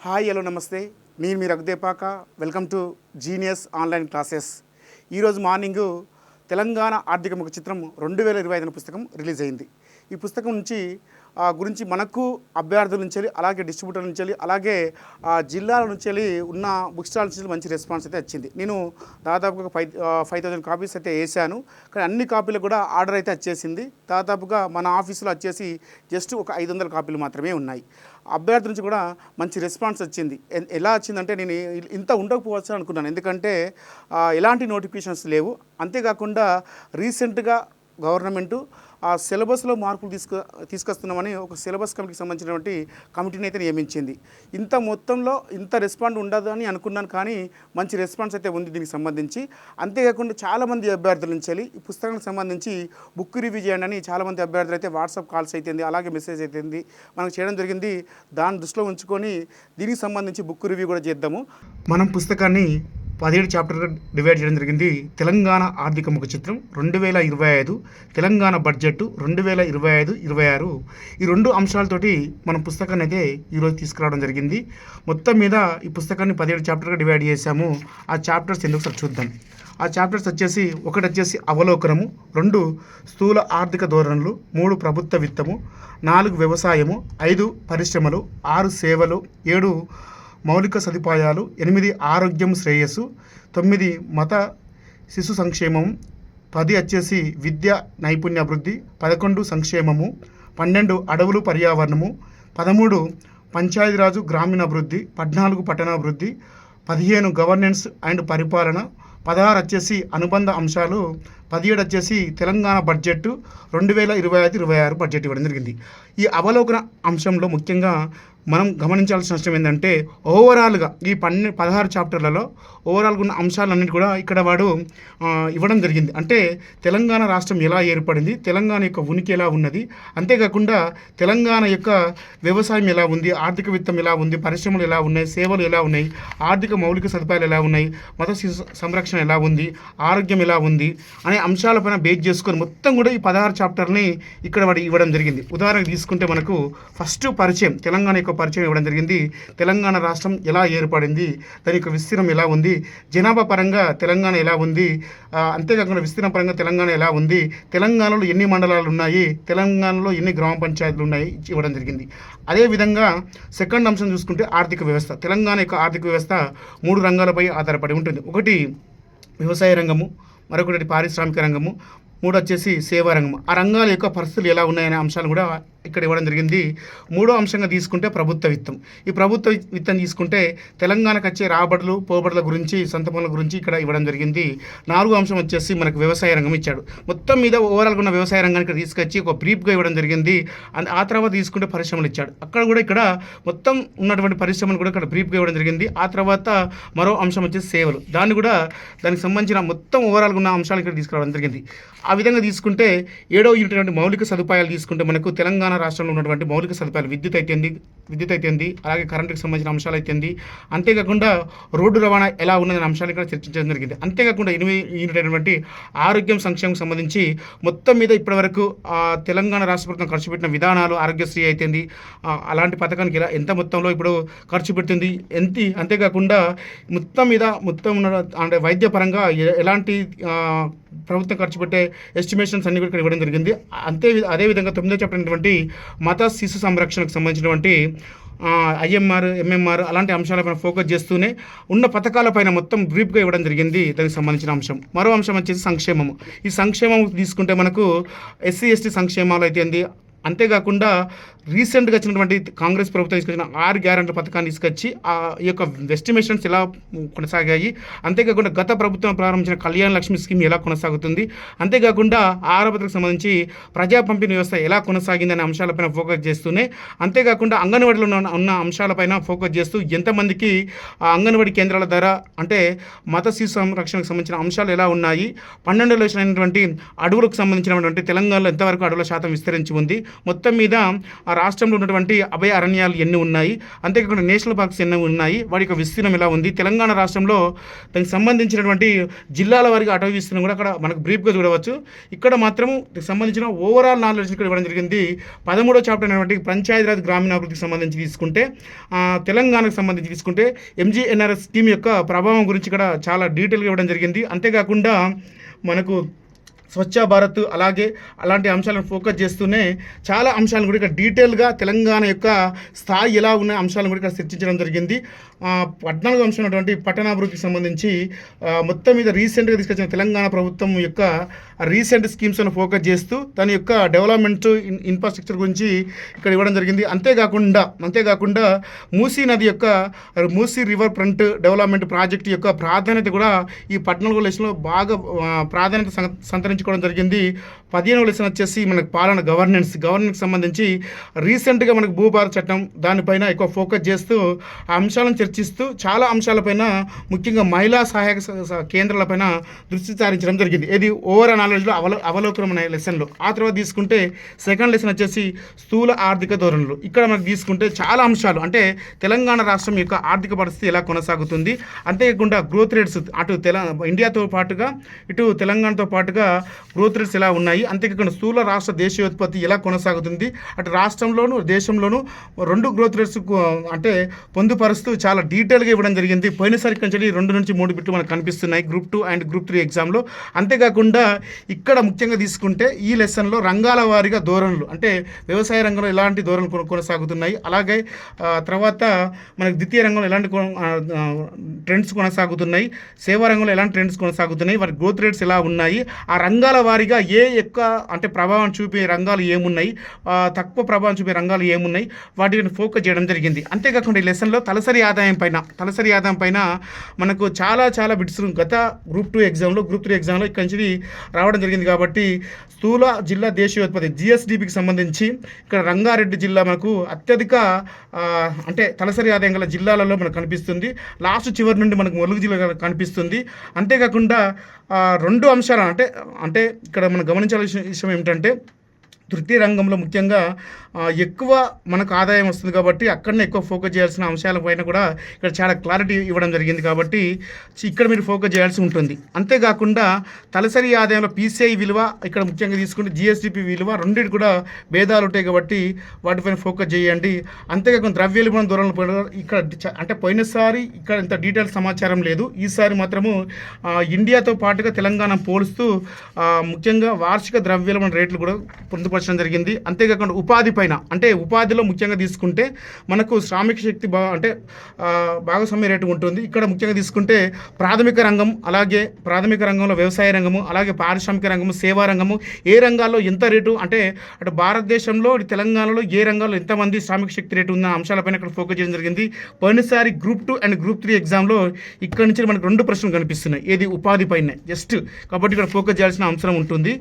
Hi hello నమస్తే, నేను మీ Raghudepaka. Welcome to Genius online classes. ఈరోజు మార్నింగు తెలంగాణ ఆర్థిక ముఖ చిత్రం 2025 పుస్తకం రిలీజ్ అయింది. ఈ పుస్తకం నుంచి గురించి మనకు అభ్యర్థుల నుంచి అలాగే డిస్ట్రిబ్యూటర్ నుంచి అలాగే జిల్లాల నుంచి ఉన్న బుక్ స్టాల్ నుంచి మంచి రెస్పాన్స్ అయితే వచ్చింది. నేను దాదాపుగా 5,000 కాపీస్ అయితే వేసాను, కానీ అన్ని కాపీలు కూడా ఆర్డర్ అయితే వచ్చేసింది. దాదాపుగా మన ఆఫీసులో వచ్చేసి జస్ట్ ఒక 500 కాపీలు మాత్రమే ఉన్నాయి. అభ్యర్థుల నుంచి కూడా మంచి రెస్పాన్స్ వచ్చింది. ఎలా వచ్చిందంటే నేను ఇంత ఉండకపోవచ్చు అనుకున్నాను, ఎందుకంటే ఎలాంటి నోటిఫికేషన్స్ లేవు. అంతేకాకుండా రీసెంట్గా గవర్నమెంటు ఆ సిలబస్లో మార్పులు తీసుకొస్తున్నామని ఒక సిలబస్ కమిటీకి సంబంధించినటువంటి కమిటీని అయితే నియమించింది. ఇంత మొత్తంలో ఇంత రెస్పాండ్ ఉండదు అని అనుకున్నాను, కానీ మంచి రెస్పాన్స్ అయితే ఉంది దీనికి సంబంధించి. అంతేకాకుండా చాలామంది అభ్యర్థుల నుంచి ఈ పుస్తకానికి సంబంధించి బుక్ రివ్యూ చేయండి అని చాలామంది అభ్యర్థులు అయితే వాట్సాప్ కాల్స్ అయితేంది, అలాగే మెసేజ్ అయితేంది మనకు చేయడం జరిగింది. దాన్ని దృష్టిలో ఉంచుకొని దీనికి సంబంధించి బుక్ రివ్యూ కూడా చేద్దాము. మనం పుస్తకాన్ని 17 చాప్టర్గా డివైడ్ చేయడం జరిగింది. తెలంగాణ ఆర్థిక ముఖ చిత్రం 2025, తెలంగాణ బడ్జెట్ 2025-26 ఈ రెండు అంశాలతోటి మనం పుస్తకాన్ని అయితే ఈరోజు తీసుకురావడం జరిగింది. మొత్తం మీద ఈ పుస్తకాన్ని 17 చాప్టర్గా డివైడ్ చేశాము. ఆ చాప్టర్స్ ఎందుకు సార్ చూద్దాం. ఆ చాప్టర్స్ వచ్చేసి 1 వచ్చేసి అవలోకనము, 2 స్థూల ఆర్థిక ధోరణులు, 3 ప్రభుత్వ విత్తము, 4 వ్యవసాయము, 5 పరిశ్రమలు, 6 సేవలు, 7 మౌలిక సదుపాయాలు, 8 ఆరోగ్యం శ్రేయస్సు, 9 మత శిశు సంక్షేమం, 10 వచ్చేసి విద్య నైపుణ్యాభివృద్ధి, 11 సంక్షేమము, 12 అడవులు పర్యావరణము, 13 పంచాయతీరాజు గ్రామీణాభివృద్ధి, 14 పట్టణాభివృద్ధి, 15 గవర్నెన్స్ అండ్ పరిపాలన, 16 వచ్చేసి అనుబంధ అంశాలు, 17 వచ్చేసి తెలంగాణ బడ్జెట్ 2025-26 బడ్జెట్ ఇవ్వడం జరిగింది. ఈ అవలోకన అంశంలో ముఖ్యంగా మనం గమనించాల్సిన విషయం ఏంటంటే, ఓవరాల్గా ఈ 16 చాప్టర్లలో ఓవరాల్గా ఉన్న అంశాలన్నిటి కూడా ఇక్కడ వాడు ఇవ్వడం జరిగింది. అంటే తెలంగాణ రాష్ట్రం ఎలా ఏర్పడింది, తెలంగాణ యొక్క ఉనికి ఎలా ఉన్నది, అంతేకాకుండా తెలంగాణ యొక్క వ్యవసాయం ఎలా ఉంది, ఆర్థిక విత్తం ఎలా ఉంది, పరిశ్రమలు ఎలా ఉన్నాయి, సేవలు ఎలా ఉన్నాయి, ఆర్థిక మౌలిక సదుపాయాలు ఎలా ఉన్నాయి, మత సంరక్షణ ఎలా ఉంది, ఆరోగ్యం ఎలా ఉంది అనే అంశాలపైన బేస్ చేసుకొని మొత్తం కూడా ఈ 16 చాప్టర్ని ఇక్కడ వాడు ఇవ్వడం జరిగింది. ఉదాహరణకు తీసుకుంటే మనకు ఫస్ట్ పరిచయం, తెలంగాణ యొక్క పరిచయం ఇవ్వడం జరిగింది. తెలంగాణ రాష్ట్రం ఎలా ఏర్పడింది, దాని యొక్క విస్తీర్ణం ఎలా ఉంది, జనాభా పరంగా తెలంగాణ ఎలా ఉంది, అంతేకాకుండా విస్తీర్ణ పరంగా తెలంగాణ ఎలా ఉంది, తెలంగాణలో ఎన్ని మండలాలు ఉన్నాయి, తెలంగాణలో ఎన్ని గ్రామ పంచాయతీలు ఉన్నాయి ఇవ్వడం జరిగింది. అదేవిధంగా సెకండ్ అంశం చూసుకుంటే ఆర్థిక వ్యవస్థ. తెలంగాణ యొక్క ఆర్థిక వ్యవస్థ 3 రంగాలపై ఆధారపడి ఉంటుంది. ఒకటి వ్యవసాయ రంగము, మరొకటి పారిశ్రామిక రంగము, 3 వచ్చేసి సేవా రంగం. ఆ రంగాల యొక్క పరిస్థితులు ఎలా ఉన్నాయనే అంశాలు కూడా ఇక్కడ ఇవ్వడం జరిగింది. 3వ అంశంగా తీసుకుంటే ప్రభుత్వ విత్తం. ఈ ప్రభుత్వ విత్తం తీసుకుంటే తెలంగాణకు వచ్చే రాబడులు పోబడుల గురించి, సొంత పనుల గురించి ఇక్కడ ఇవ్వడం జరిగింది. 4వ అంశం వచ్చేసి మనకు వ్యవసాయ రంగం ఇచ్చాడు. మొత్తం మీద ఓవరాల్గా ఉన్న వ్యవసాయ రంగానికి తీసుకొచ్చి ఒక బ్రీఫ్గా ఇవ్వడం జరిగింది. ఆ తర్వాత తీసుకుంటే పరిశ్రమలు ఇచ్చాడు. అక్కడ కూడా ఇక్కడ మొత్తం ఉన్నటువంటి పరిశ్రమలు కూడా ఇక్కడ బ్రీఫ్గా ఇవ్వడం జరిగింది. ఆ తర్వాత మరో అంశం వచ్చేసి సేవలు. దానికి సంబంధించిన మొత్తం ఓవరాల్గా ఉన్న అంశాలు ఇక్కడ తీసుకురావడం జరిగింది. ఆ విధంగా తీసుకుంటే 7వ యూనిట్ మౌలిక సదుపాయాలు తీసుకుంటే మనకు తెలంగాణ రాష్ట్రంలో ఉన్నటువంటి మౌలిక సదుపాయాలు విద్యుత్ అయితేంది, అలాగే కరెంటుకి సంబంధించిన అంశాలు అయితేంది, అంతేకాకుండా రోడ్డు రవాణా ఎలా ఉన్నదనే అంశాలు ఇక్కడ చర్చించడం జరిగింది. అంతేకాకుండా 8వ యూనిట్ అయినటువంటి ఆరోగ్యం సంక్షేమం సంబంధించి మొత్తం మీద ఇప్పటివరకు తెలంగాణ రాష్ట్ర ప్రభుత్వం ఖర్చు పెట్టిన విధానాలు, ఆరోగ్యశ్రీ అయితేంది, అలాంటి పథకానికి ఎంత మొత్తంలో ఇప్పుడు ఖర్చు పెడుతుంది, అంతేకాకుండా మొత్తం ఉన్న అంటే వైద్య పరంగా ఎలాంటి ప్రభుత్వం ఖర్చు పెట్టే ఎస్టిమేషన్స్ అన్ని కూడా ఇక్కడ ఇవ్వడం జరిగింది. అదేవిధంగా 9వ చాప్టర్ అయినటువంటి మత శిశు సంరక్షణకు సంబంధించినటువంటి IMR, MMR అలాంటి అంశాలపైన ఫోకస్ చేస్తూనే ఉన్న పథకాలపైన మొత్తం బ్రీఫ్గా ఇవ్వడం జరిగింది. దానికి సంబంధించిన అంశం. మరో అంశం వచ్చేసి సంక్షేమము. ఈ సంక్షేమం తీసుకుంటే మనకు SC ST సంక్షేమాలు అయితేంది, అంతేకాకుండా రీసెంట్గా వచ్చినటువంటి కాంగ్రెస్ ప్రభుత్వం తీసుకొచ్చిన 6 గ్యారెంటీ పథకాన్ని తీసుకొచ్చి ఈ యొక్క ఎస్టిమేషన్స్ ఎలా కొనసాగాయి, అంతేకాకుండా గత ప్రభుత్వం ప్రారంభించిన కళ్యాణ లక్ష్మి స్కీమ్ ఎలా కొనసాగుతుంది, అంతేకాకుండా ఆహారభద్రతకు సంబంధించి ప్రజా పంపిణీ వ్యవస్థ ఎలా కొనసాగింది అనే అంశాలపైన ఫోకస్ చేస్తూనే, అంతేకాకుండా అంగన్వాడీలో ఉన్న అంశాలపైన ఫోకస్ చేస్తూ ఎంతమందికి అంగన్వాడీ కేంద్రాల ద్వారా అంటే మత శిశు సంరక్షణకు సంబంధించిన అంశాలు ఎలా ఉన్నాయి, 12లో అయినటువంటి అడవులకు సంబంధించినటువంటి తెలంగాణలో ఎంతవరకు అడవుల శాతం విస్తరించి ఉంది, మొత్తం మీద రాష్ట్రంలో ఉన్నటువంటి అభయ అరణ్యాలు ఎన్ని ఉన్నాయి, అంతేకాకుండా నేషనల్ పార్క్స్ ఎన్ని ఉన్నాయి, వాటి యొక్క విస్తీర్ణం ఎలా ఉంది, తెలంగాణ రాష్ట్రంలో దానికి సంబంధించినటువంటి జిల్లాల వారికి అటవీ విస్తీర్ణం కూడా అక్కడ మనకు బ్రీఫ్గా చూడవచ్చు. ఇక్కడ మాత్రం దీనికి సంబంధించిన ఓవరాల్ నాలెడ్జ్ ఇక్కడ ఇవ్వడం జరిగింది. 13వ చాప్టర్ అయినటువంటి పంచాయతీరాజ్ గ్రామీణాభివృద్ధికి సంబంధించి తీసుకుంటే, తెలంగాణకు సంబంధించి తీసుకుంటే ఎంజీఎన్ఆర్ఎస్ స్కీమ్ యొక్క ప్రభావం గురించి ఇక్కడ చాలా డీటెయిల్గా ఇవ్వడం జరిగింది. అంతేకాకుండా మనకు స్వచ్ఛ భారత్ అలాంటి అంశాలను ఫోకస్ చేస్తూనే చాలా అంశాలను కూడా ఇక్కడ డీటెయిల్గా తెలంగాణ యొక్క స్థాయి ఎలా ఉన్న అంశాలను కూడా ఇక్కడ చర్చించడం జరిగింది. 14వ అంశం ఉన్నటువంటి పట్టణాభివృద్ధికి సంబంధించి మొత్తం మీద రీసెంట్గా తీసుకొచ్చిన తెలంగాణ ప్రభుత్వం యొక్క రీసెంట్ స్కీమ్స్ను ఫోకస్ చేస్తూ దాని యొక్క డెవలప్మెంట్ ఇన్ఫ్రాస్ట్రక్చర్ గురించి ఇక్కడ ఇవ్వడం జరిగింది. అంతేకాకుండా మూసీ నది యొక్క Musi river front development project యొక్క ప్రాధాన్యత కూడా ఈ 14వ లెసన్లో బాగా ప్రాధాన్యత సంతరించుకోవడం జరిగింది. 15వ లెసన్ వచ్చేసి మనకు పాలన గవర్నెన్స్ సంబంధించి రీసెంట్గా మనకు భూభారత చట్టం దానిపైన ఎక్కువ ఫోకస్ చేస్తూ ఆ అంశాలను చర్చిస్తూ చాలా అంశాలపైన ముఖ్యంగా మహిళా సహాయక కేంద్రాలపైన దృష్టి సారించడం జరిగింది. ఇది ఓవరాల్ నాలెడ్జ్లో అవలోకనం అనే లెసన్లో. ఆ తర్వాత తీసుకుంటే సెకండ్ లెసన్ వచ్చేసి స్థూల ఆర్థిక ధోరణులు. ఇక్కడ మనకు తీసుకుంటే చాలా అంశాలు, అంటే తెలంగాణ రాష్ట్రం యొక్క ఆర్థిక పరిస్థితి ఎలా కొనసాగుతుంది, అంతేకాకుండా గ్రోత్ రేట్స్ అటు ఇండియాతో పాటుగా ఇటు తెలంగాణతో పాటుగా గ్రోత్ రేట్స్ ఎలా ఉన్నాయి, అంతేకాకుండా స్థూల రాష్ట్ర దేశీయోత్పత్తి ఎలా కొనసాగుతుంది, అటు రాష్ట్రంలోనూ దేశంలోనూ 2 గ్రోత్ రేట్స్ అంటే పొందుపరుస్తూ చాలా డీటెయిల్గా ఇవ్వడం జరిగింది. పోయినసారి కొంచెం 2 నుంచి 3 బిట్లు మనకు కనిపిస్తున్నాయి గ్రూప్ 2 అండ్ గ్రూప్ 3 ఎగ్జామ్లో. అంతేకాకుండా ఇక్కడ ముఖ్యంగా తీసుకుంటే ఈ లెసన్లో రంగాల వారీగా ధోరణులు, అంటే వ్యవసాయ రంగంలో ఎలాంటి ధోరణులు కొనసాగుతున్నాయి, అలాగే తర్వాత మనకు ద్వితీయ రంగంలో ఎలాంటి ట్రెండ్స్ కొనసాగుతున్నాయి, సేవా రంగంలో ఎలాంటి ట్రెండ్స్ కొనసాగుతున్నాయి, వాటి గ్రోత్ రేట్స్ ఎలా ఉన్నాయి, ఆ రంగాల వారీగా అంటే ప్రభావం చూపే రంగాలు ఏమున్నాయి, తక్కువ ప్రభావం చూపే రంగాలు ఏమున్నాయి, వాటిని ఫోకస్ చేయడం జరిగింది. అంతేకాకుండా ఈ లెసన్లో తలసరి ఆదాయం పైన మనకు చాలా బిట్స్ గత గ్రూప్ 2 ఎగ్జామ్లో గ్రూప్ 3 ఎగ్జామ్లో ఇక్కడి నుంచి రావడం జరిగింది. కాబట్టి స్థూల జిల్లా దేశీయోత్పత్తి జిఎస్డిపికి సంబంధించి ఇక్కడ రంగారెడ్డి జిల్లా మనకు అత్యధిక అంటే తలసరి ఆదాయం గల జిల్లాలలో మనకు కనిపిస్తుంది. లాస్ట్ చివరి నుండి మనకు ములుగు జిల్లా కనిపిస్తుంది. అంతేకాకుండా 2 అంశాలు అంటే ఇక్కడ మనం గమనించాల్సిన విషయం ఏమిటంటే తృతీయ రంగంలో ముఖ్యంగా ఎక్కువ మనకు ఆదాయం వస్తుంది కాబట్టి అక్కడనే ఎక్కువ ఫోకస్ చేయాల్సిన అంశాలపైన కూడా ఇక్కడ చాలా క్లారిటీ ఇవ్వడం జరిగింది. కాబట్టి ఇక్కడ మీరు ఫోకస్ చేయాల్సి ఉంటుంది. అంతేకాకుండా తలసరి ఆదాయంలో పీసీఐ విలువ ఇక్కడ ముఖ్యంగా తీసుకుంటే జిఎస్డిపి విలువ రెండింటి కూడా భేదాలు ఉంటాయి కాబట్టి వాటిపైన ఫోకస్ చేయండి. అంతేకాకుండా ద్రవ్యోల్బణ ధోరణులు ఇక్కడ అంటే పోయినసారి ఇక్కడ ఇంత డీటెయిల్ సమాచారం లేదు. ఈసారి మాత్రము ఇండియాతో పాటుగా తెలంగాణ పోలుస్తూ ముఖ్యంగా వార్షిక ద్రవ్యోల్బణ రేట్లు కూడా పొందుపరచడం జరిగింది. అంతేకాకుండా ఉపాధిలో ముఖ్యంగా తీసుకుంటే మనకు శ్రామిక శక్తి భాగస్వామ్య రేటు ఉంటుంది. ఇక్కడ ముఖ్యంగా తీసుకుంటే ప్రాథమిక రంగంలో వ్యవసాయ రంగము, అలాగే పారిశ్రామిక రంగము, సేవా రంగము, ఏ రంగాల్లో ఎంత రేటు అంటే అటు భారతదేశంలో తెలంగాణలో ఏ రంగాల్లో ఎంతమంది శ్రామిక శక్తి రేటు ఉన్న అంశాలపైన ఇక్కడ ఫోకస్ చేయడం జరిగింది. పోయినసారి గ్రూప్ 2 అండ్ గ్రూప్ 3 ఎగ్జామ్లో ఇక్కడ నుంచి మనకు 2 ప్రశ్నలు కనిపిస్తున్నాయి. ఏది ఉపాధి పైన జస్ట్, కాబట్టి ఇక్కడ ఫోకస్ చేయాల్సిన అంశం ఉంటుంది.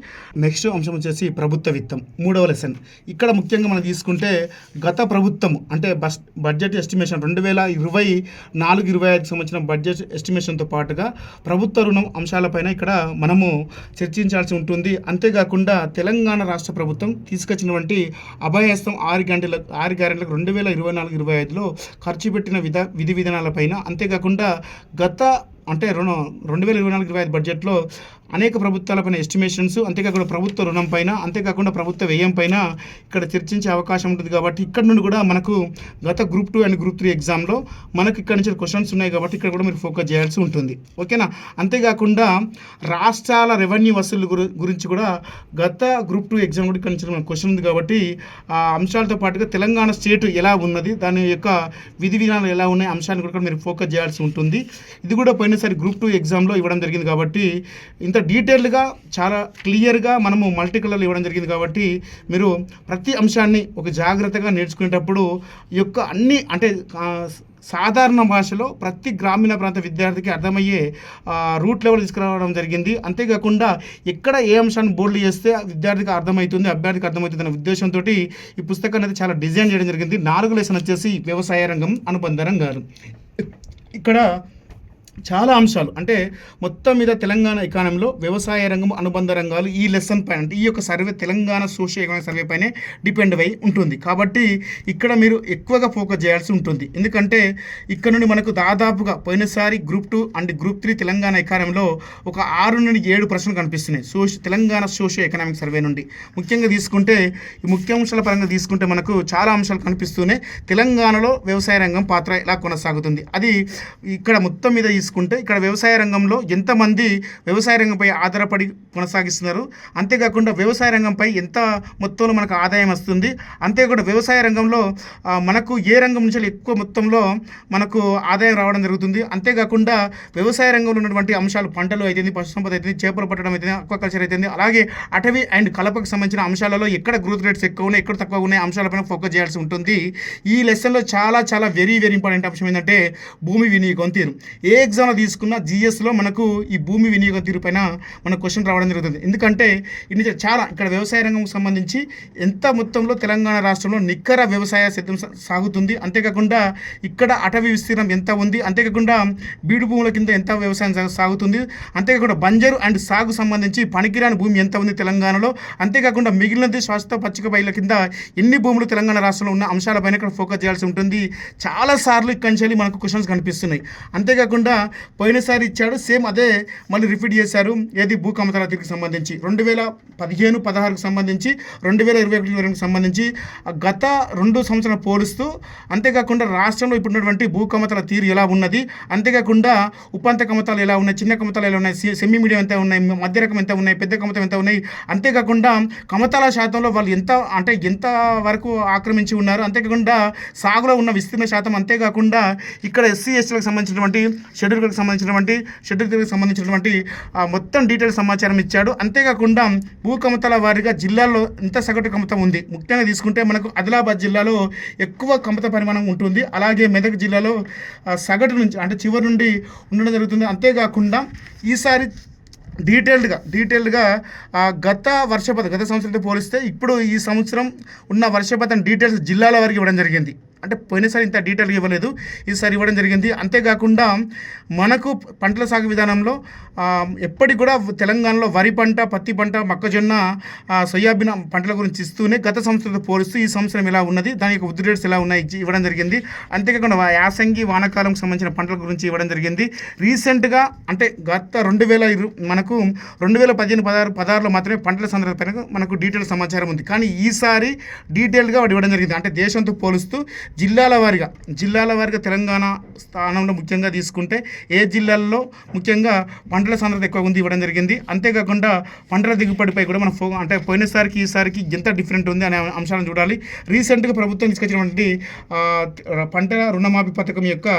నెక్స్ట్ అంశం వచ్చేసి ప్రభుత్వ విత్తం 3వ లెసన్. ఇక్కడ ముఖ్యంగా మనం తీసుకుంటే గత ప్రభుత్వం అంటే బడ్జెట్ ఎస్టిమేషన్ 2024-25 సంవత్సరం బడ్జెట్ ఎస్టిమేషన్తో పాటుగా ప్రభుత్వ రుణం అంశాలపైన ఇక్కడ మనము చర్చించాల్సి ఉంటుంది. అంతేకాకుండా తెలంగాణ రాష్ట్ర ప్రభుత్వం తీసుకొచ్చినటువంటి అభయహస్తం 6 గ్యారెంట్లకు 2024-25లో ఖర్చు పెట్టిన విధి విధానాలపైన, అంతేకాకుండా గత అంటే 2024-25 బడ్జెట్లో అనేక ప్రభుత్వాలపైన ఎస్టిమేషన్స్, అంతేకాకుండా ప్రభుత్వ రుణం పైన, అంతేకాకుండా ప్రభుత్వ వ్యయం పైన ఇక్కడ చర్చించే అవకాశం ఉంటుంది. కాబట్టి ఇక్కడ నుండి కూడా మనకు గత గ్రూప్ 2 అండ్ గ్రూప్ 3 ఎగ్జామ్లో మనకు ఇక్కడ నుంచి క్వశ్చన్స్ ఉన్నాయి కాబట్టి ఇక్కడ కూడా మీరు ఫోకస్ చేయాల్సి ఉంటుంది. ఓకేనా? అంతేకాకుండా రాష్ట్రాల రెవెన్యూ వసూలు గురించి కూడా గత గ్రూప్ 2 ఎగ్జామ్ కూడా ఇక్కడ నుంచి మనకు క్వశ్చన్ ఉంది. కాబట్టి ఆ అంశాలతో పాటుగా తెలంగాణ స్టేట్ ఎలా ఉన్నది, దాని యొక్క విధి విధానాలు ఎలా ఉన్నాయి అంశాన్ని కూడా మీరు ఫోకస్ చేయాల్సి ఉంటుంది. ఇది కూడా పోయినసారి గ్రూప్ 2 ఎగ్జామ్లో ఇవ్వడం జరిగింది. కాబట్టి ఇంత డీటెయిల్డ్గా చాలా క్లియర్గా మనము మల్టీ కలర్లు ఇవ్వడం జరిగింది. కాబట్టి మీరు ప్రతి అంశాన్ని ఒక జాగ్రత్తగా నేర్చుకునేటప్పుడు ఈ యొక్క అన్ని అంటే సాధారణ భాషలో ప్రతి గ్రామీణ ప్రాంత విద్యార్థికి అర్థమయ్యే రూట్ లెవెల్ తీసుకురావడం జరిగింది. అంతేకాకుండా ఎక్కడ ఏ అంశాన్ని బోల్డ్ చేస్తే విద్యార్థికి అర్థమవుతుంది, అభ్యర్థికి అర్థమవుతుంది అనే ఉద్దేశంతో ఈ పుస్తకాన్ని అయితే చాలా డిజైన్ చేయడం జరిగింది. 4వ లెసన్ వచ్చేసి వ్యవసాయ రంగం, అనుబంధ రంగాలు. ఇక్కడ చాలా అంశాలు అంటే మొత్తం మీద తెలంగాణ ఎకానమీలో వ్యవసాయ రంగం అనుబంధ రంగాలు ఈ లెసన్ పైన అంటే ఈ యొక్క survey Telangana socio economic survey పైనే డిపెండ్ అయి ఉంటుంది. కాబట్టి ఇక్కడ మీరు ఎక్కువగా ఫోకస్ చేయాల్సి ఉంటుంది. ఎందుకంటే ఇక్కడ నుండి మనకు దాదాపుగా పోయినసారి గ్రూప్ 2 అండ్ గ్రూప్ 3 తెలంగాణ ఎకానమీలో ఒక 6 నుండి 7 ప్రశ్నలు కనిపిస్తున్నాయి తెలంగాణ సోషియో ఎకనామిక్ సర్వే నుండి. ముఖ్యంగా తీసుకుంటే ఈ ముఖ్యాంశాల పరంగా తీసుకుంటే మనకు చాలా అంశాలు కనిపిస్తూనే తెలంగాణలో వ్యవసాయ రంగం పాత్ర ఎలా కొనసాగుతుంది అది ఇక్కడ మొత్తం మీద తీసుకుంటే ఇక్కడ వ్యవసాయ రంగంలో ఎంతమంది వ్యవసాయ రంగంపై ఆధారపడి కొనసాగిస్తున్నారు, అంతేకాకుండా వ్యవసాయ రంగంపై ఎంత మొత్తంలో మనకు ఆదాయం వస్తుంది, అంతేకాకుండా వ్యవసాయ రంగంలో మనకు ఏ రంగం నుంచి ఎక్కువ మొత్తంలో మనకు ఆదాయం రావడం జరుగుతుంది, అంతేకాకుండా వ్యవసాయ రంగంలో ఉన్నటువంటి అంశాలు పంటలు అయితే పశుసంపద అయితే చేపలు పట్టడం అయితే అక్వాకల్చర్ అయితే అలాగే అటవీ అండ్ కలపకు సంబంధించిన అంశాలలో ఎక్కడ గ్రోత్ రేట్స్ ఎక్కువ ఉన్నాయి ఎక్కడ తక్కువ ఉన్నాయి అంశాలపైన ఫోకస్ చేయాల్సి ఉంటుంది. ఈ లెసన్లో చాలా చాలా వెరీ వెరీ ఇంపార్టెంట్ అంశం ఏంటంటే భూమి వినియోగం తీరు. ఏ ఎగ్జామ్లో తీసుకున్న జిఎస్లో మనకు ఈ భూమి వినియోగ తీరు పైన మనకు క్వశ్చన్ రావడం జరుగుతుంది. ఎందుకంటే ఇది చాలా ఇక్కడ వ్యవసాయ రంగంకు సంబంధించి ఎంత మొత్తంలో తెలంగాణ రాష్ట్రంలో నిక్కర వ్యవసాయ సిద్ధం సాగుతుంది, అంతేకాకుండా ఇక్కడ అటవీ విస్తీర్ణం ఎంత ఉంది, అంతేకాకుండా బీడు భూముల కింద ఎంత వ్యవసాయం సాగుతుంది, అంతేకాకుండా బంజరు అండ్ సాగు సంబంధించి పనికిరాని భూమి ఎంత ఉంది తెలంగాణలో, అంతేకాకుండా మిగిలినది శాశ్వత పచ్చిక బయళ్ళ కింద ఎన్ని భూములు తెలంగాణ రాష్ట్రంలో ఉన్న అంశాలపైన ఇక్కడ ఫోకస్ చేయాల్సి ఉంటుంది. చాలాసార్లు ఇక్కడి నుంచి మనకు క్వశ్చన్స్ కనిపిస్తున్నాయి. అంతేకాకుండా పోయినసారి ఇచ్చాడు సేమ్ అదే మళ్ళీ రిపీట్ చేశారు. ఏది భూ కమతాల తీరుకు సంబంధించి 2015-16కు సంబంధించి 2021-22కు సంబంధించి గత 2 సంవత్సరాలు పోలుస్తూ, అంతేకాకుండా రాష్ట్రంలో ఇప్పుడున్నటువంటి భూ కమతాల తీరు ఎలా ఉన్నది, అంతేకాకుండా ఉపాంత కమతాలు ఎలా ఉన్నాయి, చిన్న కమతాలు ఎలా ఉన్నాయి, సెమీ మీడియం ఎంత ఉన్నాయి, మధ్య రకం ఎంత ఉన్నాయి, పెద్ద కమతం ఎంత ఉన్నాయి, అంతేకాకుండా కమతాల శాతంలో వాళ్ళు ఎంత వరకు ఆక్రమించి ఉన్నారు, అంతేకాకుండా సాగులో ఉన్న విస్తీర్ణ శాతం, అంతేకాకుండా ఇక్కడ ఎస్సీ ఎస్టీలకు సంబంధించినటువంటి షెడ్యూల్కి సంబంధించినటువంటి మొత్తం డీటెయిల్స్ సమాచారం ఇచ్చాడు. అంతేకాకుండా భూ కమతాల వారీగా జిల్లాల్లో ఎంత సగటు కమతం ఉంది, ముఖ్యంగా తీసుకుంటే మనకు ఆదిలాబాద్ జిల్లాలో ఎక్కువ కమత పరిమాణం ఉంటుంది, అలాగే మెదక్ జిల్లాలో సగటు నుంచి అంటే చివరి నుండి ఉండడం జరుగుతుంది. అంతేకాకుండా ఈసారి డీటెయిల్డ్గా గత సంవత్సరంతో పోలిస్తే ఇప్పుడు ఈ సంవత్సరం ఉన్న వర్షపాతం డీటెయిల్స్ జిల్లాల వరకు ఇవ్వడం జరిగింది. అంటే పోయినసారి ఇంత డీటెయిల్గా ఇవ్వలేదు, ఈసారి ఇవ్వడం జరిగింది. అంతేకాకుండా మనకు పంటల సాగు విధానంలో ఎప్పటికి కూడా తెలంగాణలో వరి పంట, పత్తి పంట, మొక్కజొన్న, సోయాబీన్ పంటల గురించి ఇస్తూనే గత సంవత్సరంతో పోలిస్తూ ఈ సంవత్సరం ఎలా ఉన్నది, దాని యొక్క వృద్ధి రేట్స్ ఎలా ఉన్నాయి ఇవ్వడం జరిగింది. అంతేకాకుండా యాసంగి వానాకాలం సంబంధించిన పంటల గురించి ఇవ్వడం జరిగింది. రీసెంట్గా అంటే గత 2020 మనకు 2015-16లో మాత్రమే పంటల సందర్భ పైన మనకు డీటెయిల్ సమాచారం ఉంది. కానీ ఈసారి డీటెయిల్గా వాడు ఇవ్వడం జరిగింది. అంటే దేశంతో పోలుస్తూ జిల్లాల వారీగా తెలంగాణ స్థానంలో ముఖ్యంగా తీసుకుంటే ఏ జిల్లాల్లో ముఖ్యంగా పంటల సాంద్రత ఎక్కువ ఉంది ఇవ్వడం జరిగింది. అంతేకాకుండా పంటల దిగుబడిపై కూడా మనం అంటే పోయినసారికి ఈసారికి ఎంత డిఫరెంట్ ఉంది అనే అంశాలను చూడాలి. రీసెంట్గా ప్రభుత్వం తీసుకొచ్చినటువంటి పంట రుణమాఫీ పథకం యొక్క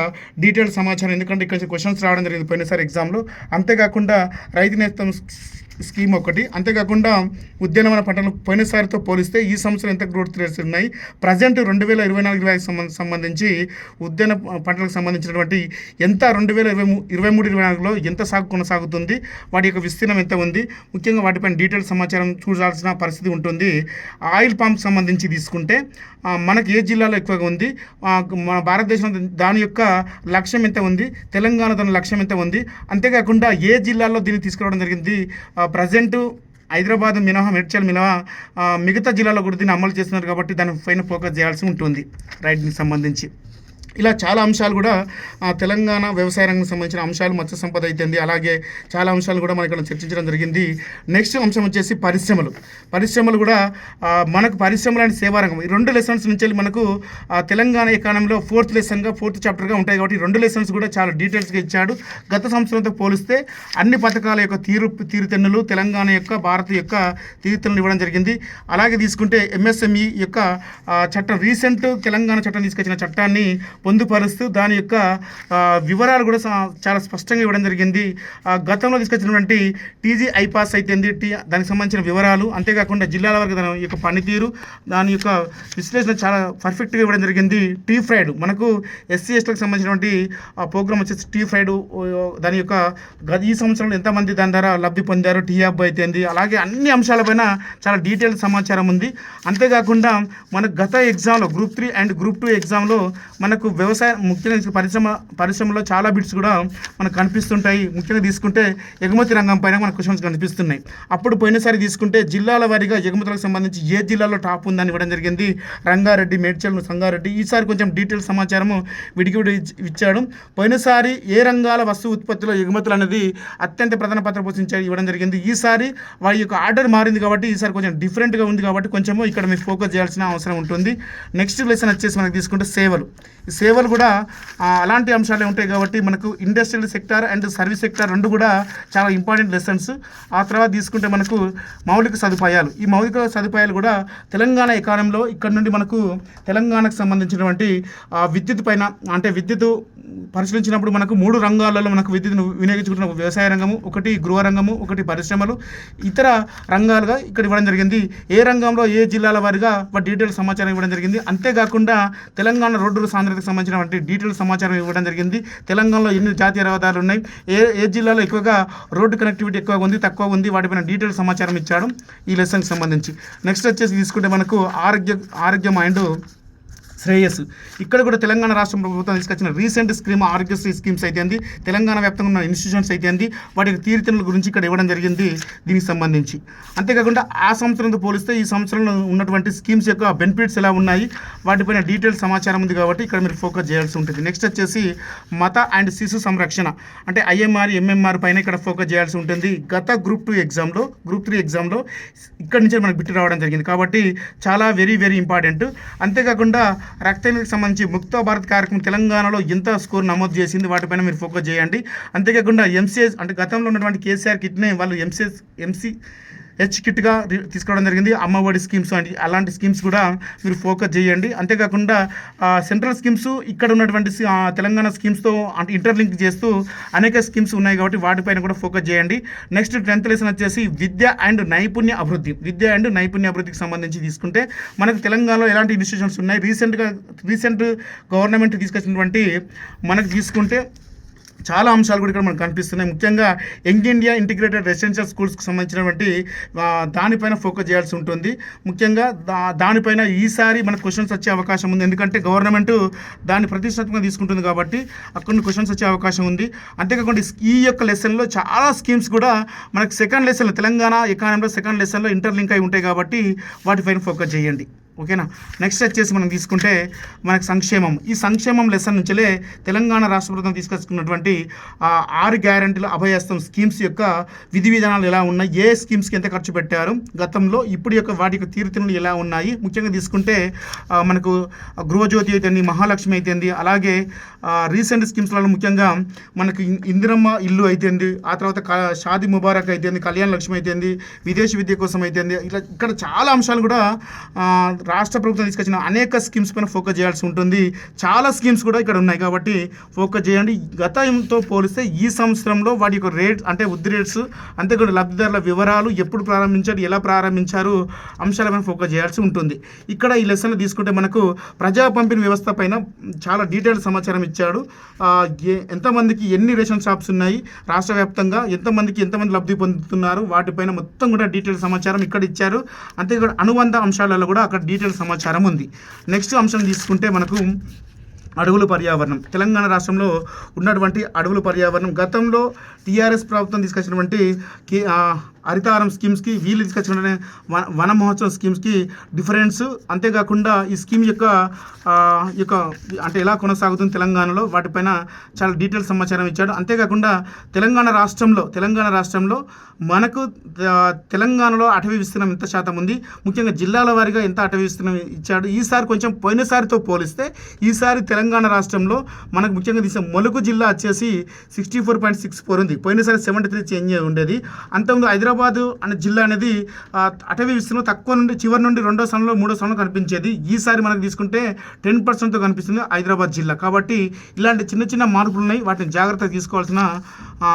డీటెయిల్ సమాచారం, ఎందుకంటే ఇక్కడ క్వశ్చన్స్ రావడం జరిగింది పోయినసారి ఎగ్జామ్లో. అంతేకాకుండా రైతు నేస్తం స్కీమ్ ఒకటి, అంతేకాకుండా ఉద్యానవన పంటలు పోయినసారితో పోలిస్తే ఈ సంవత్సరం ఎంత గ్రోత్ రేట్స్ ఉన్నాయి, ప్రజెంట్ 2024-25 సంబంధించి ఉద్యాన పంటలకు సంబంధించినటువంటి ఎంత 2023-24లో ఎంత సాగు కొనసాగుతుంది, వాటి యొక్క విస్తీర్ణం ఎంత ఉంది, ముఖ్యంగా వాటిపైన డీటెయిల్ సమాచారం చూడాల్సిన పరిస్థితి ఉంటుంది. ఆయిల్ పంప్ సంబంధించి తీసుకుంటే మనకి ఏ జిల్లాలో ఎక్కువగా ఉంది, మన భారతదేశంలో దాని యొక్క లక్ష్యం ఎంత ఉంది, తెలంగాణ దాని లక్ష్యం ఎంత ఉంది, అంతేకాకుండా ఏ జిల్లాల్లో దీన్ని తీసుకురావడం జరిగింది, ప్రజెంటు హైదరాబాద్ మినహా మేడ్చల్ మినహా మిగతా జిల్లాలో కూడా దీన్ని అమలు చేస్తున్నారు. కాబట్టి దానిపైన ఫోకస్ చేయాల్సి ఉంటుంది రైతుకి సంబంధించి. ఇలా చాలా అంశాలు కూడా తెలంగాణ వ్యవసాయ రంగం సంబంధించిన అంశాలు, మత్స్య సంపద అయితేంది, అలాగే చాలా అంశాలు కూడా మనకి ఇక్కడ చర్చించడం జరిగింది. నెక్స్ట్ అంశం వచ్చేసి పరిశ్రమలు కూడా మనకు పరిశ్రమలు అండ్ సేవారంగం ఈ 2 లెసన్స్ నుంచి మనకు తెలంగాణ ఎకానమీలో 4th లెసన్గా 4th చాప్టర్గా ఉంటాయి. కాబట్టి 2 లెసన్స్ కూడా చాలా డీటెయిల్స్గా ఇచ్చాడు. గత సంవత్సరంతో పోలిస్తే అన్ని పథకాల యొక్క తీరుతెన్నులు, తెలంగాణ యొక్క భారత యొక్క తీరుతెన్నులు ఇవ్వడం జరిగింది. అలాగే తీసుకుంటే ఎంఎస్ఎంఈ యొక్క చట్టం, రీసెంట్ తెలంగాణ చట్టం తీసుకొచ్చిన చట్టాన్ని పొందుపరుస్తూ దాని యొక్క వివరాలు కూడా చాలా స్పష్టంగా ఇవ్వడం జరిగింది. గతంలో తీసుకొచ్చినటువంటి టీజీ ఐపాస్ అయితేంది, దానికి సంబంధించిన వివరాలు, అంతేకాకుండా జిల్లాల వరకు దాని యొక్క పనితీరు, దాని యొక్క విశ్లేషణ చాలా పర్ఫెక్ట్గా ఇవ్వడం జరిగింది. టీ ఫ్రైడ్ మనకు ఎస్సీ ఎస్టీలకు సంబంధించినటువంటి ప్రోగ్రామ్ వచ్చేసి టీ ఫ్రైడ్, దాని యొక్క ఈ సంవత్సరంలో ఎంతమంది దాని ద్వారా లబ్ధి పొందారు, టీ హబ్ అయితేంది, అలాగే అన్ని అంశాలపైన చాలా డీటెయిల్ సమాచారం ఉంది. అంతేకాకుండా మనకు గత ఎగ్జామ్లో గ్రూప్ 3 అండ్ గ్రూప్ 2 ఎగ్జామ్లో మనకు ముఖ్యంగా పరిశ్రమలో చాలా బిట్స్ కూడా మనకు కనిపిస్తుంటాయి. ముఖ్యంగా తీసుకుంటే ఎగుమతి రంగం పైన మనకు క్వశ్చన్స్ కనిపిస్తున్నాయి. అప్పుడు పోయినసారి తీసుకుంటే జిల్లాల వారీగా ఎగుమతులకు సంబంధించి ఏ జిల్లాలో టాప్ ఉందని ఇవ్వడం జరిగింది. రంగారెడ్డి, మేడ్చల్, సంగారెడ్డి. ఈసారి కొంచెం డీటెయిల్స్ సమాచారము విడికి ఇచ్చాడు. పోయినసారి ఏ రంగాల వస్తువు ఉత్పత్తిలో ఎగుమతులు అనేది అత్యంత ప్రధాన పాత్ర పోషించారు ఇవ్వడం జరిగింది. ఈసారి వారి యొక్క ఆర్డర్ మారింది కాబట్టి ఈసారి కొంచెం డిఫరెంట్గా ఉంది కాబట్టి కొంచెము ఇక్కడ మీరు ఫోకస్ చేయాల్సిన అవసరం ఉంటుంది. నెక్స్ట్ లెసన్ వచ్చేసి మనకు తీసుకుంటే సేవలు. ఈ సేవలు కూడా అలాంటి అంశాలే ఉంటాయి కాబట్టి మనకు industrial sector and service sector రెండు కూడా చాలా ఇంపార్టెంట్ లెసన్స్. ఆ తర్వాత తీసుకుంటే మనకు మౌలిక సదుపాయాలు. ఈ మౌలిక సదుపాయాలు కూడా తెలంగాణ ఎకానమీలో ఇక్కడ నుండి మనకు తెలంగాణకు సంబంధించినటువంటి విద్యుత్ పైన అంటే విద్యుత్ పరిశీలించినప్పుడు మనకు 3 రంగాలలో మనకు విద్యుత్తును వినియోగించుకుంటున్న వ్యవసాయ రంగము, ఒకటి గృహ రంగము, ఒకటి పరిశ్రమలు, ఇతర రంగాలుగా ఇక్కడ ఇవ్వడం జరిగింది. ఏ రంగంలో ఏ జిల్లాల వారిగా డీటెయిల్ సమాచారం ఇవ్వడం జరిగింది. అంతేకాకుండా తెలంగాణ రోడ్డు సాంద్రతకు సంబంధించినటువంటి డీటెయిల్ సమాచారం ఇవ్వడం జరిగింది. తెలంగాణలో ఎన్ని జాతీయ రహదారులు ఉన్నాయి, ఏ జిల్లాలో ఎక్కువగా రోడ్డు కనెక్టివిటీ ఎక్కువగా ఉంది, తక్కువ ఉంది, వాటిపైన డీటెయిల్ సమాచారం ఇచ్చాడు ఈ లెసన్కి సంబంధించి. నెక్స్ట్ వచ్చేసి తీసుకుంటే మనకు ఆరోగ్యం అండ్ శ్రేయస్సు. ఇక్కడ కూడా తెలంగాణ రాష్ట్ర ప్రభుత్వం తీసుకొచ్చిన రీసెంట్ ఆరోగ్యశ్రీ స్కీమ్స్ అయితే తెలంగాణ వ్యాప్తంగా ఉన్న ఇన్స్టిట్యూషన్స్ అయితే వాటి తీరుతెన్నుల గురించి ఇక్కడ ఇవ్వడం జరిగింది దీనికి సంబంధించి. అంతేకాకుండా ఆ సంవత్సరంతో పోలిస్తే ఈ సంవత్సరంలో ఉన్నటువంటి స్కీమ్స్ యొక్క బెనిఫిట్స్ ఎలా ఉన్నాయి వాటిపైన డీటెయిల్ సమాచారం ఉంది కాబట్టి ఇక్కడ మీరు ఫోకస్ చేయాల్సి ఉంటుంది. నెక్స్ట్ వచ్చేసి మత అండ్ శిశు సంరక్షణ అంటే IMR, MMR పైన ఇక్కడ ఫోకస్ చేయాల్సి ఉంటుంది. గత గ్రూప్ 3 ఎగ్జామ్లో ఇక్కడ నుంచి మనకు బిట్టు రావడం జరిగింది కాబట్టి చాలా వెరీ వెరీ ఇంపార్టెంట్. అంతేకాకుండా రక్తదానానికి సంబంధించి ముక్త భారత్ కార్యక్రమం తెలంగాణలో ఎంత స్కోర్ నమోదు చేసింది వాటిపైన మీరు ఫోకస్ చేయండి. అంతేకాకుండా ఎంసీహెచ్ అంటే గతంలో ఉన్నటువంటి కేసీఆర్ కిట్ని వాళ్ళు ఎంసీహెచ్ కిట్గా తీసుకోవడం జరిగింది. అమ్మఒడి స్కీమ్స్ అలాంటి స్కీమ్స్ కూడా మీరు ఫోకస్ చేయండి. అంతేకాకుండా సెంట్రల్ స్కీమ్స్ ఇక్కడ ఉన్నటువంటి తెలంగాణ స్కీమ్స్తో అంటే ఇంటర్లింక్ చేస్తూ అనేక స్కీమ్స్ ఉన్నాయి కాబట్టి వాటిపైన కూడా ఫోకస్ చేయండి. నెక్స్ట్ 10th లెసన్ వచ్చేసి విద్య అండ్ నైపుణ్య అభివృద్ధికి సంబంధించి తీసుకుంటే మనకు తెలంగాణలో ఎలాంటి ఇన్స్టిట్యూషన్స్ ఉన్నాయి, రీసెంట్ గవర్నమెంట్ తీసుకొచ్చినటువంటి మనకు తీసుకుంటే చాలా అంశాలు కూడా ఇక్కడ మనకు కనిపిస్తున్నాయి. ముఖ్యంగా యంగ్ ఇండియా ఇంటిగ్రేటెడ్ రెసిడెన్షియల్ స్కూల్స్కి సంబంధించినటువంటి దానిపైన ఫోకస్ చేయాల్సి ఉంటుంది. ముఖ్యంగా దానిపైన ఈసారి మనకు క్వశ్చన్స్ వచ్చే అవకాశం ఉంది. ఎందుకంటే గవర్నమెంట్ దాన్ని ప్రతిష్టాత్మకంగా తీసుకుంటుంది కాబట్టి అక్కడ క్వశ్చన్స్ వచ్చే అవకాశం ఉంది. అంతేకాకుండా ఈ యొక్క లెసన్లో చాలా స్కీమ్స్ కూడా మనకు సెకండ్ లెసన్లో తెలంగాణ ఎకానమీలో సెకండ్ లెసన్లో ఇంటర్లింక్ అయి ఉంటాయి కాబట్టి వాటిపైన ఫోకస్ చేయండి. ఓకేనా. నెక్స్ట్ వచ్చేసి మనం తీసుకుంటే మనకు సంక్షేమం. ఈ సంక్షేమం లెసన్ నుంచే తెలంగాణ రాష్ట్ర ప్రభుత్వం తీసుకొచ్చుకున్నటువంటి 6 గ్యారెంటీల అభయహస్తం స్కీమ్స్ యొక్క విధి విధానాలు ఎలా ఉన్నాయి, ఏ స్కీమ్స్కి ఎంత ఖర్చు పెట్టారు గతంలో, ఇప్పుడు యొక్క వాటి యొక్క తీరుతెన్నులు ఎలా ఉన్నాయి. ముఖ్యంగా తీసుకుంటే మనకు గృహజ్యోతి అయితేంది, మహాలక్ష్మి అయితేంది, అలాగే రీసెంట్ స్కీమ్స్లలో ముఖ్యంగా మనకు ఇందిరమ్మ ఇల్లు అయితేంది, ఆ తర్వాత షాదీ ముబారక్ అయితేంది, కళ్యాణ లక్ష్మి అయితేంది, విదేశీ విద్య కోసం అయితేంది, ఇట్లా ఇక్కడ చాలా అంశాలు కూడా రాష్ట్ర ప్రభుత్వం తీసుకొచ్చిన అనేక స్కీమ్స్ పైన ఫోకస్ చేయాల్సి ఉంటుంది. చాలా స్కీమ్స్ కూడా ఇక్కడ ఉన్నాయి కాబట్టి ఫోకస్ చేయండి. గతంతో పోలిస్తే ఈ సంవత్సరంలో వాటి యొక్క రేట్ అంటే వృద్ధి రేట్స్, అంతేకాకుండా లబ్ధిదారుల వివరాలు, ఎప్పుడు ప్రారంభించారు, ఎలా ప్రారంభించారు అంశాలపైన ఫోకస్ చేయాల్సి ఉంటుంది. ఇక్కడ ఈ లెసన్లు తీసుకుంటే మనకు ప్రజా పంపిణీ వ్యవస్థ పైన చాలా డీటెయిల్ సమాచారం ఇచ్చాడు. ఎంతమందికి ఎన్ని రేషన్ షాప్స్ ఉన్నాయి, రాష్ట్ర వ్యాప్తంగా ఎంతమంది లబ్ధి పొందుతున్నారు వాటిపైన మొత్తం కూడా డీటెయిల్ సమాచారం ఇక్కడ ఇచ్చారు. అంతేకాకుండా అనుబంధ అంశాలలో కూడా అక్కడ డీటెయిల్ సమాచారం ఉంది. నెక్స్ట్ అంశం తీసుకుంటే మనకు అడవుల పర్యావరణం. తెలంగాణ రాష్ట్రంలో ఉన్నటువంటి అడవుల పర్యావరణం గతంలో టీఆర్ఎస్ ప్రభుత్వం తీసుకొచ్చినటువంటి హరితారం స్కీమ్స్కి వీళ్ళు తీసుకొచ్చిన వన మహోత్సవం స్కీమ్స్కి డిఫరెన్స్. అంతేకాకుండా ఈ స్కీమ్ యొక్క అంటే ఎలా కొనసాగుతుంది తెలంగాణలో వాటిపైన చాలా డీటెయిల్ సమాచారం ఇచ్చాడు. అంతేకాకుండా తెలంగాణ రాష్ట్రంలో మనకు తెలంగాణలో అటవీ విస్తీర్ణం ఎంత శాతం ఉంది, ముఖ్యంగా జిల్లాల వారీగా ఎంత అటవీ విస్తీర్ణం ఇచ్చాడు. ఈసారి కొంచెం పోయినసారితో పోలిస్తే ఈసారి తెలంగాణ రాష్ట్రంలో మనకు ముఖ్యంగా తీసిన ములుగు జిల్లా వచ్చేసి 64.64 ఉంది. పోయినసారి 73 చేంజ్ ఉండేది. అంతకుముందు హైదరాబాద్ అనే జిల్లా అనేది అటవీ విస్తీర్ణం తక్కువ నుండి చివరి నుండి 2వ స్థానంలో 3వ స్థానంలో కనిపించేది. ఈసారి మనకు తీసుకుంటే 10%తో కనిపిస్తుంది హైదరాబాద్ జిల్లా. కాబట్టి ఇలాంటి చిన్న చిన్న మార్పులు ఉన్నాయి, వాటిని జాగ్రత్తగా తీసుకోవాల్సిన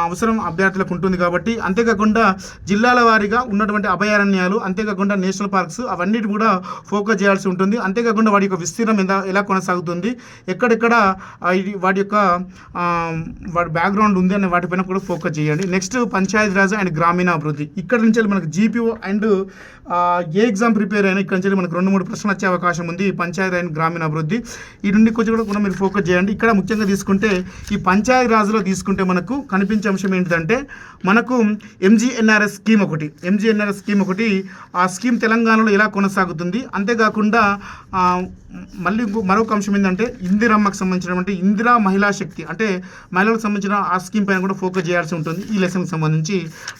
అవసరం అభ్యర్థులకు ఉంటుంది. కాబట్టి అంతేకాకుండా జిల్లాల వారీగా ఉన్నటువంటి అభయారణ్యాలు, అంతేకాకుండా నేషనల్ పార్క్స్ అవన్నిటి కూడా ఫోకస్ చేయాల్సి ఉంటుంది. అంతేకాకుండా వాటి యొక్క విస్తీర్ణం ఎలా కొనసాగుతుంది, ఎక్కడెక్కడ వాటి బ్యాక్గ్రౌండ్ ఉంది అనే వాటిపైన కూడా ఫోకస్ చేయండి. నెక్స్ట్ పంచాయతీరాజ్ అండ్ గ్రామీణాభివృద్ధి. ఇక్కడ నుంచి మనకు GPO and A exam prepare అయినా ఇక్కడ నుంచి మనకు 2-3 ప్రశ్నలు వచ్చే అవకాశం ఉంది. పంచాయతీ అండ్ గ్రామీణ అభివృద్ధి ఈ నుండి కొంచెం కూడా మీరు ఫోకస్ చేయండి. ఇక్కడ ముఖ్యంగా తీసుకుంటే ఈ పంచాయతీ రాజులో తీసుకుంటే మనకు కనిపించే అంశం ఏంటిదంటే మనకు ఎంజీఎన్ఆర్ఎస్ స్కీమ్ ఒకటి ఆ స్కీమ్ తెలంగాణలో ఎలా కొనసాగుతుంది. అంతేకాకుండా మళ్ళీ మరొక అంశం ఏంటంటే ఇందిరమ్మకు సంబంధించినటువంటి ఇందిరా మహిళా శక్తి అంటే మహిళలకు సంబంధించిన ఆ స్కీమ్ పైన కూడా ఫోకస్ చేయాల్సి ఉంటుంది ఈ లెసన్కి సంబంధించి.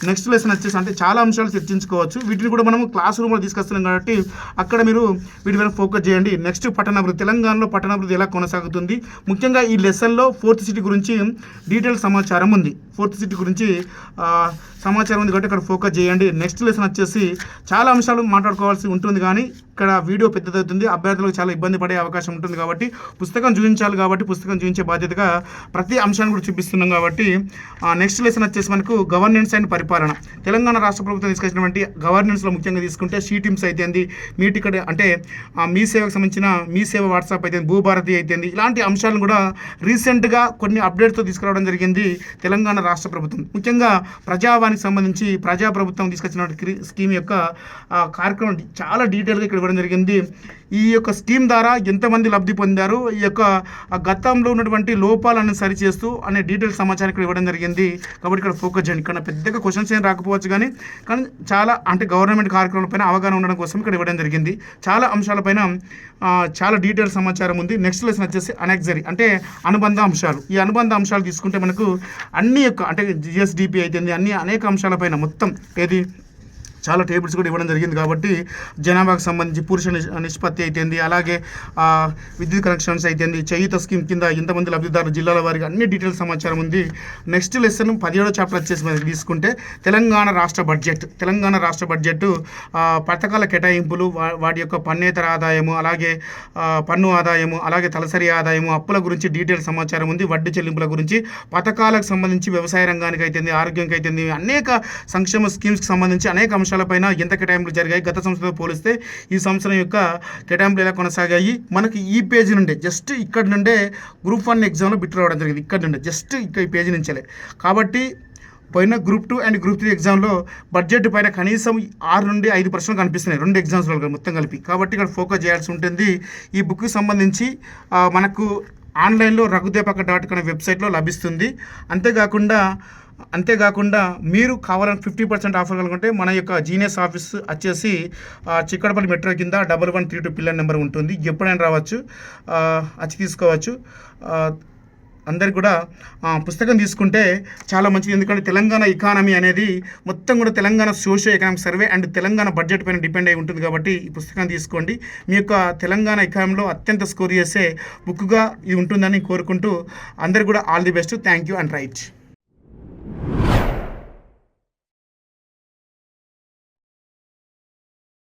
నెక్స్ట్ లెసన్ వచ్చేసి అంటే చాలా అంశాలు చర్చించుకోవచ్చు. వీటిని కూడా మనం క్లాస్ రూమ్లో తీసుకొస్తున్నాం కాబట్టి అక్కడ మీరు వీటి మీద ఫోకస్ చేయండి. నెక్స్ట్ పట్టణాభివృద్ధి, తెలంగాణలో పట్టణాభివృద్ధి ఎలా కొనసాగుతుంది. ముఖ్యంగా ఈ లెసన్లో 4th సిటీ గురించి డీటెయిల్ సమాచారం ఉంది. 4th సిటీ గురించి సమాచారం ఉంది కాబట్టి ఇక్కడ ఫోకస్ చేయండి. నెక్స్ట్ లెసన్ వచ్చేసి చాలా అంశాలు మాట్లాడుకోవాల్సి ఉంటుంది కానీ ఇక్కడ వీడియో పెద్దదవుతుంది, అభ్యర్థులకు చాలా ఇబ్బంది పడే అవకాశం ఉంటుంది కాబట్టి పుస్తకం చూపించాలి కాబట్టి పుస్తకం చూపించే బాధ్యతగా ప్రతి అంశాన్ని కూడా చూపిస్తున్నాం కాబట్టి నెక్స్ట్ లెసన్ వచ్చేసి మనకు గవర్నెన్స్ అండ్ పరిపాలన. తెలంగాణ రాష్ట్ర ప్రభుత్వం తీసుకొచ్చినటువంటి గవర్నెన్స్లో ముఖ్యంగా తీసుకుంటే షీ టీమ్స్ అయితేంది, మీ టికెట్ అంటే మీ సేవకు సంబంధించిన మీ సేవ వాట్సాప్ అయితే, భూభారతి అయితేంది, ఇలాంటి అంశాలను కూడా రీసెంట్గా కొన్ని అప్డేట్స్తో తీసుకురావడం జరిగింది తెలంగాణ రాష్ట్ర ప్రభుత్వం. ముఖ్యంగా ప్రజావానికి సంబంధించి ప్రజాప్రభుత్వం తీసుకొచ్చిన స్కీమ్ యొక్క కార్యక్రమం చాలా డీటెయిల్గా ఇక్కడ ఇవ్వడం జరిగింది. ఈ యొక్క స్కీమ్ ద్వారా ఎంతమంది లబ్ధి పొందారు, ఈ యొక్క గతంలో ఉన్నటువంటి లోపాలను సరిచేస్తూ అనే డీటెయిల్ సమాచారం ఇక్కడ ఇవ్వడం జరిగింది కాబట్టి ఇక్కడ ఫోకస్ చేయండి. ఇక్కడ పెద్దగా క్వశ్చన్స్ ఏం రాకపోవచ్చు కానీ చాలా అంటే గవర్నమెంట్ కార్యక్రమాలపైన అవగాహన ఉండడం కోసం ఇక్కడ ఇవ్వడం జరిగింది. చాలా అంశాలపైన చాలా డీటెయిల్ సమాచారం ఉంది. నెక్స్ట్ లెసన్ వచ్చేసి అనెక్సరీ అంటే అనుబంధ అంశాలు. ఈ అనుబంధ అంశాలు తీసుకుంటే మనకు అన్ని యొక్క అంటే జిఎస్డిపి అయితేంది అన్ని అనేక అంశాలపైన మొత్తం ఏది చాలా టేబుల్స్ కూడా ఇవ్వడం జరిగింది కాబట్టి జనాభాకు సంబంధించి పురుష నిష్పత్తి అయితేంది, అలాగే విద్యుత్ కనెక్షన్స్ అయితేంది, చేయూత స్కీమ్ కింద ఎంతమంది లబ్ధిదారులు జిల్లాల వారికి అన్ని డీటెయిల్ సమాచారం ఉంది. నెక్స్ట్ లెసన్ 17వ చాప్టర్ వచ్చేసి మనకి తీసుకుంటే తెలంగాణ రాష్ట్ర బడ్జెట్ పథకాల కేటాయింపులు, వాటి యొక్క పన్నేతర ఆదాయము, అలాగే పన్ను ఆదాయము, అలాగే తలసరి ఆదాయము, అప్పుల గురించి డీటెయిల్ సమాచారం ఉంది. వడ్డీ చెల్లింపుల గురించి, పథకాలకు సంబంధించి వ్యవసాయ రంగానికి అయితేంది, ఆరోగ్యంకి అయితేంది, అనేక సంక్షేమ స్కీమ్స్కి సంబంధించి అనేక అంశాలపైన ఎంత కేటాయింపులు జరిగాయి, గత సంవత్సరంతో పోలిస్తే ఈ సంవత్సరం యొక్క కేటాయింపులు ఎలా కొనసాగాయి. మనకి ఈ పేజీ నుండే జస్ట్ ఇక్కడ నుండే గ్రూప్ 1 ఎగ్జామ్లో బిట్ రావడం జరిగింది. ఇక్కడ నుండే జస్ట్ ఇక్కడ ఈ పేజీ నుంచే కాబట్టి పోయిన గ్రూప్ 2 అండ్ గ్రూప్ 3 ఎగ్జామ్లో బడ్జెట్ పైన కనీసం 6 నుండి 5 ప్రశ్నలు కనిపిస్తున్నాయి 2 ఎగ్జామ్స్లో మొత్తం కలిపి. కాబట్టి ఇక్కడ ఫోకస్ చేయాల్సి ఉంటుంది. ఈ బుక్కి సంబంధించి మనకు ఆన్లైన్లో raghudeepaka.com అనే వెబ్సైట్లో లభిస్తుంది. అంతేకాకుండా మీరు కావాలని 50% ఆఫర్ కనుకుంటే మన యొక్క జీనియస్ ఆఫీస్ వచ్చేసి చిక్కడపల్లి మెట్రో కింద 1132 పిల్లర్ నెంబర్ ఉంటుంది. ఎప్పుడైనా రావచ్చు, వచ్చి తీసుకోవచ్చు. అందరికి కూడా పుస్తకం తీసుకుంటే చాలా మంచిది. ఎందుకంటే తెలంగాణ ఎకానమీ అనేది మొత్తం కూడా Telangana socio economic survey and Telangana budget పైన డిపెండ్ అయి ఉంటుంది కాబట్టి ఈ పుస్తకం తీసుకోండి. మీ యొక్క తెలంగాణ ఎకానమీలో అత్యంత స్కోర్ చేసే బుక్గా ఇది ఉంటుందని కోరుకుంటూ అందరికి కూడా all the best. Thank you and right.